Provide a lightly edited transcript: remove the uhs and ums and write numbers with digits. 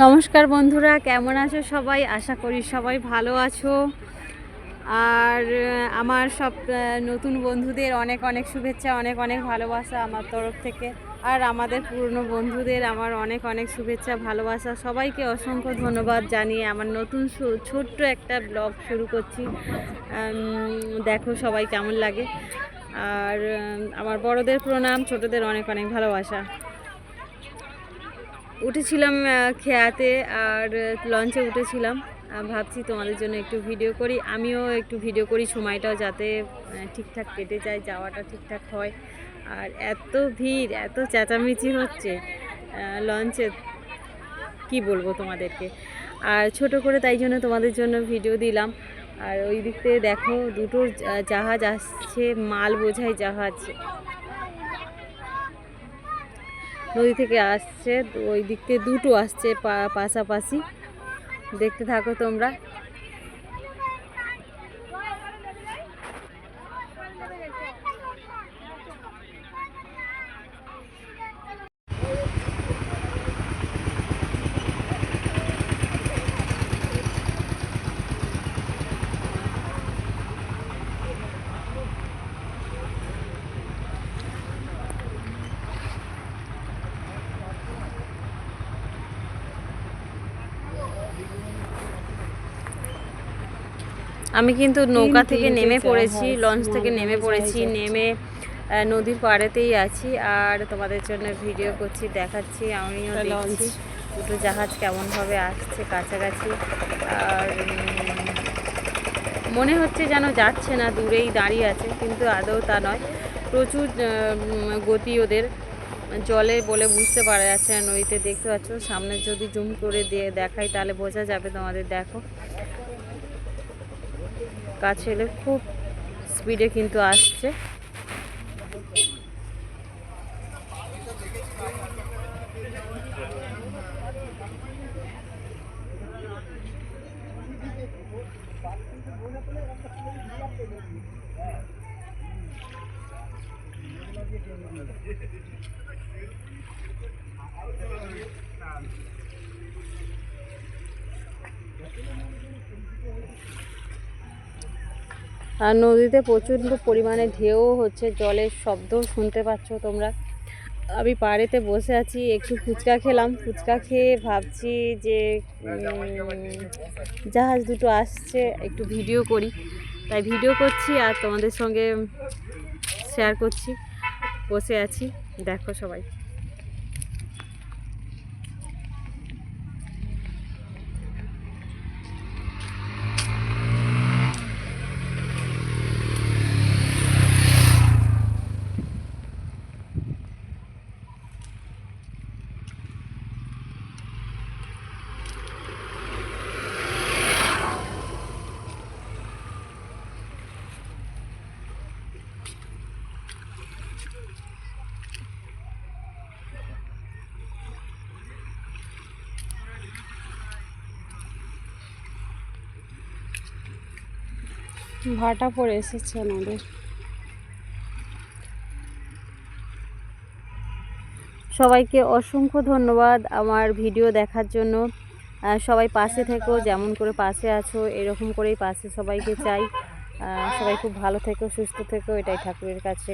নমস্কার বন্ধুরা, কেমন আছো সবাই? আশা করি সবাই ভালো আছো। আর আমার সব নতুন বন্ধুদের অনেক অনেক শুভেচ্ছা, অনেক অনেক ভালোবাসা আমার তরফ থেকে। আর আমাদের পুরনো বন্ধুদের আমার অনেক অনেক শুভেচ্ছা, ভালোবাসা। সবাইকে অসংখ্য ধন্যবাদ জানিয়ে আমার নতুন ছোট্ট একটা ব্লগ শুরু করছি। দেখো সবাই কেমন লাগে। আর আমার বড়দের প্রণাম, ছোটদের অনেক অনেক ভালোবাসা। উঠেছিলাম খেয়াতে আর লঞ্চে উঠেছিলাম। ভাবছি তোমাদের জন্য একটু ভিডিও করি, আমিও একটু ভিডিও করি, সময়টাও যাতে ঠিকঠাক কেটে যায়, যাওয়াটা ঠিকঠাক হয়। আর এত ভিড়, এত চেঁচামেচি হচ্ছে লঞ্চে, কি বলবো তোমাদেরকে। আর ছোট করে তাই জন্য তোমাদের জন্য ভিডিও দিলাম। আর ওই দিক থেকে দেখো দুটো জাহাজ আসছে, মাল বোঝাই জাহাজ নদী থেকে আসছে। ওই দিক থেকে দুটো আসছে পাশাপাশি, দেখতে থাকো তোমরা। আমি কিন্তু নৌকা থেকে নেমে পড়েছি, লঞ্চ থেকে নেমে পড়েছি, নেমে নদীর পাড়েতেই আছি আর তোমাদের জন্য ভিডিও করছি, দেখাচ্ছি। আমিও দেখছি দুটো জাহাজ কেমনভাবে আসছে কাছাকাছি। আর মনে হচ্ছে যেন যাচ্ছে না, দূরেই দাঁড়িয়ে আছে, কিন্তু আদৌ তা নয়। প্রচুর গতি ওদের, জলে বলে বুঝতে পারা যাচ্ছে না। নদীতে দেখতে পাচ্ছ, সামনে যদি জুম করে দেখাই তাহলে বোঝা যাবে তোমাদের। দেখো কাছে এলে খুব স্পিডে কিন্তু আসছে। আর নদীতে প্রচণ্ড পরিমাণে ঢেউ হচ্ছে, জলের শব্দ শুনতে পাচ্ছ তোমরা। আমি পাড়েতে বসে আছি, একটু ফুচকা খেলাম। ফুচকা খেয়ে ভাবছি যে জাহাজ দুটো আসছে, একটু ভিডিও করি, তাই ভিডিও করছি আর তোমাদের সঙ্গে শেয়ার করছি। বসে আছি, দেখো সবাই। ভাটা পড়ে এসেছে আমাদের। সবাইকে অসংখ্য ধন্যবাদ আমার ভিডিও দেখার জন্য। সবাই পাশে থেকো, যেমন করে পাশে আছো এরকম করেই পাশে সবাইকে চাই। সবাই খুব ভালো থেকো, সুস্থ থেকো, এটাই ঠাকুরের কাছে